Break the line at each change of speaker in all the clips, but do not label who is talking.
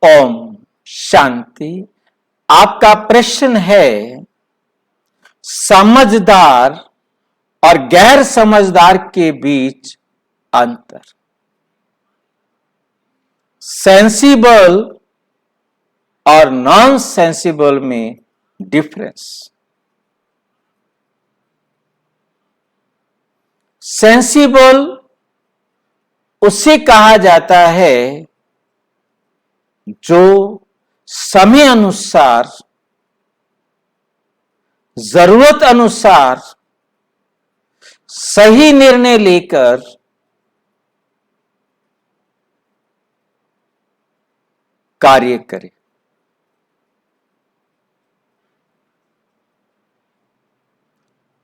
ओम शांति। आपका प्रश्न है समझदार और गैर समझदार के बीच अंतर, सेंसिबल और नॉन सेंसिबल में डिफरेंस। सेंसिबल उसे कहा जाता है जो समय अनुसार, जरूरत अनुसार सही निर्णय लेकर कार्य करे।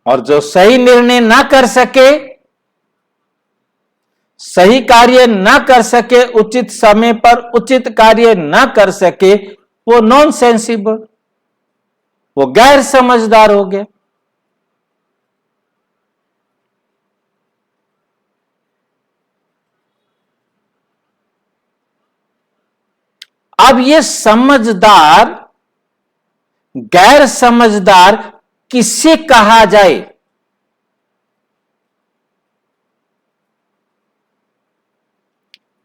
और जो सही निर्णय ना कर सके, सही कार्य ना कर सके, उचित समय पर उचित कार्य ना कर सके, वो नॉन सेंसिबल, वो गैर समझदार हो गया। अब ये समझदार गैर समझदार किसे कहा जाए?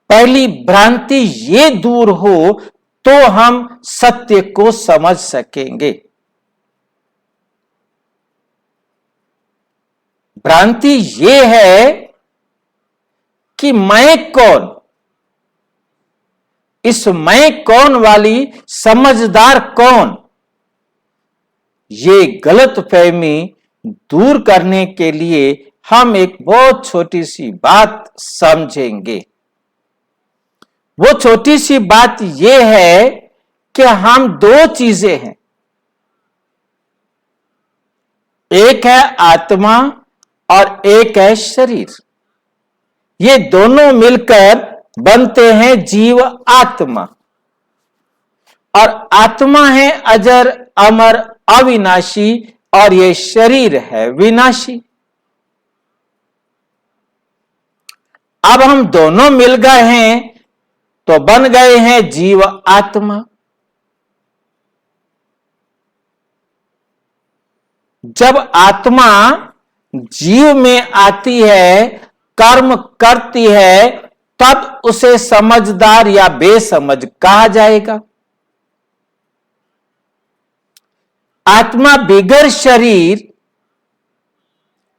पहली भ्रांति ये दूर हो तो हम सत्य को समझ सकेंगे। भ्रांति ये है कि मैं कौन, इस मैं कौन वाली समझदार कौन, ये गलतफहमी दूर करने के लिए हम एक बहुत छोटी सी बात समझेंगे। वो छोटी सी बात यह है कि हम दो चीजें हैं, एक है आत्मा और एक है शरीर। ये दोनों मिलकर बनते हैं जीव आत्मा। और आत्मा है अजर अमर अविनाशी और ये शरीर है विनाशी। अब हम दोनों मिल गए हैं तो बन गए हैं जीव आत्मा। जब आत्मा जीव में आती है, कर्म करती है, तब उसे समझदार या बेसमझ कहा जाएगा। आत्मा बिगर शरीर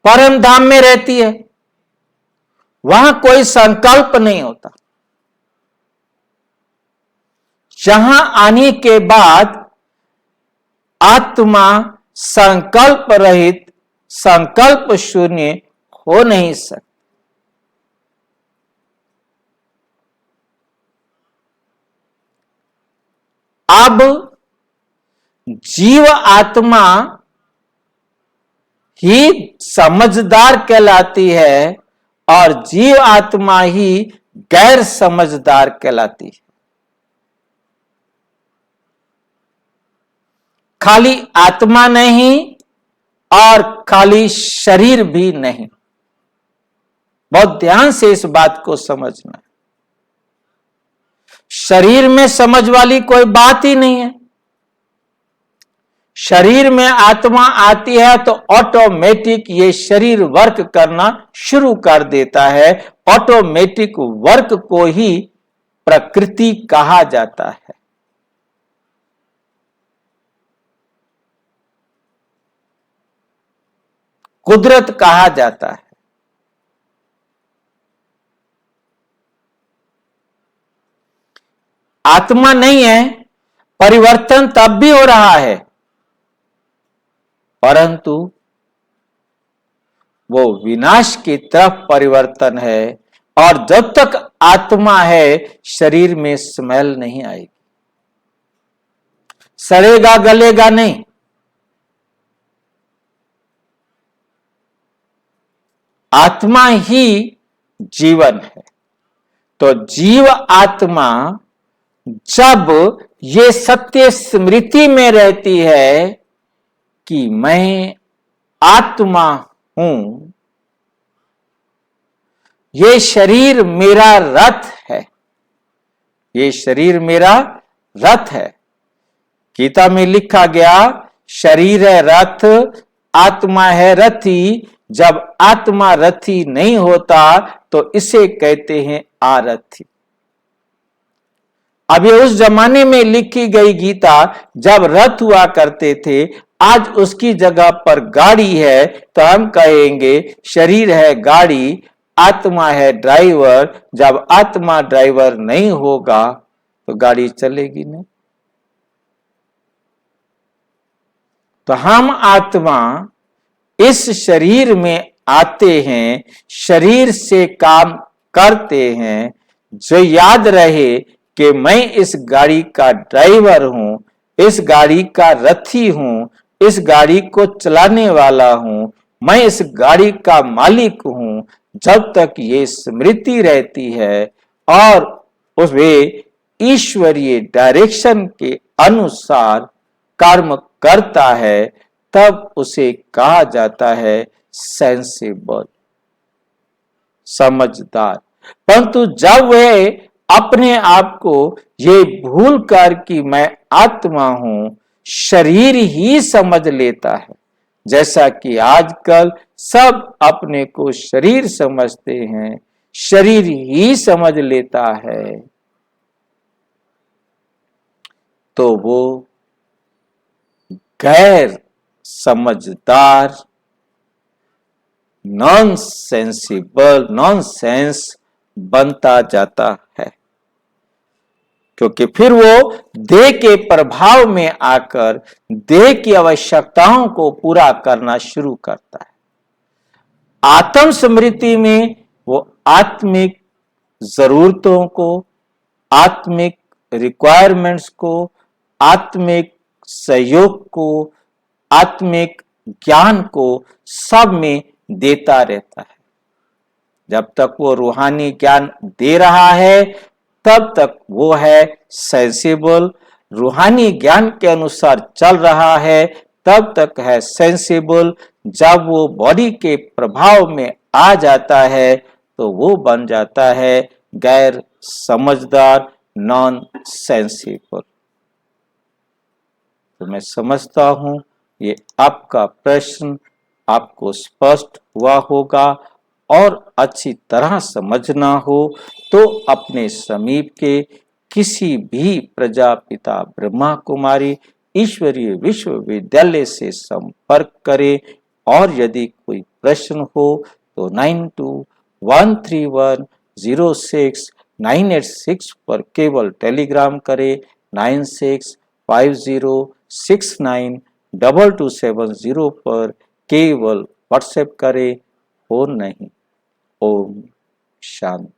परम धाम में रहती है, वहां कोई संकल्प नहीं होता। जहां आने के बाद आत्मा संकल्प रहित, संकल्प शून्य हो नहीं सकती। अब जीव आत्मा ही समझदार कहलाती है और जीव आत्मा ही गैर समझदार कहलाती है। खाली आत्मा नहीं और खाली शरीर भी नहीं। बहुत ध्यान से इस बात को समझना। शरीर में समझ वाली कोई बात ही नहीं है। शरीर में आत्मा आती है तो ऑटोमेटिक ये शरीर वर्क करना शुरू कर देता है। ऑटोमेटिक वर्क को ही प्रकृति कहा जाता है। कुदरत कहा जाता है। आत्मा नहीं है, परिवर्तन तब भी हो रहा है, परंतु वो विनाश की तरफ परिवर्तन है। और जब तक आत्मा है, शरीर में स्मेल नहीं आएगी, सड़ेगा गलेगा नहीं। आत्मा ही जीवन है। तो जीव आत्मा जब ये सत्य स्मृति में रहती है कि मैं आत्मा हूं, ये शरीर मेरा रथ है, ये शरीर मेरा रथ है। गीता में लिखा गया, शरीर है रथ, आत्मा है रथी। जब आत्मा रथी नहीं होता तो इसे कहते हैं आरथी। अब ये उस जमाने में लिखी गई गीता जब रथ हुआ करते थे। आज उसकी जगह पर गाड़ी है तो हम कहेंगे शरीर है गाड़ी, आत्मा है ड्राइवर। जब आत्मा ड्राइवर नहीं होगा तो गाड़ी चलेगी नहीं। तो हम आत्मा इस शरीर में आते हैं, शरीर से काम करते हैं। जो याद रहे कि मैं इस गाड़ी का ड्राइवर हूं, इस गाड़ी का रथी हूं, इस गाड़ी को चलाने वाला हूं, मैं इस गाड़ी का मालिक हूं। जब तक ये स्मृति रहती है और उस वे ईश्वरीय डायरेक्शन के अनुसार कर्म करता है, तब उसे कहा जाता है सेंसिबल, समझदार। परंतु जब वह अपने आप को ये भूल कर कि मैं आत्मा हूं, शरीर ही समझ लेता है, जैसा कि आजकल सब अपने को शरीर समझते हैं, शरीर ही समझ लेता है, तो वो गैर समझदार, नॉन सेंसिबल, नॉन सेंस बनता जाता है। क्योंकि फिर वो देह के प्रभाव में आकर देह की आवश्यकताओं को पूरा करना शुरू करता है। आत्म स्मृति में वो आत्मिक जरूरतों को, आत्मिक रिक्वायरमेंट्स को, आत्मिक सहयोग को, आत्मिक ज्ञान को सब में देता रहता है। जब तक वो रूहानी ज्ञान दे रहा है तब तक वो है सेंसिबल। रूहानी ज्ञान के अनुसार चल रहा है तब तक है सेंसिबल। जब वो बॉडी के प्रभाव में आ जाता है तो वो बन जाता है गैर समझदार, नॉन सेंसिबल। तो मैं समझता हूं ये आपका प्रश्न आपको स्पष्ट हुआ होगा। और अच्छी तरह समझना हो तो अपने समीप के किसी भी प्रजापिता ब्रह्मा कुमारी ईश्वरीय विश्वविद्यालय से संपर्क करें। और यदि कोई प्रश्न हो तो 9213106986 पर केवल टेलीग्राम करें। 9650692270 पर केवल व्हाट्सएप करें और नहीं। ओम शांति।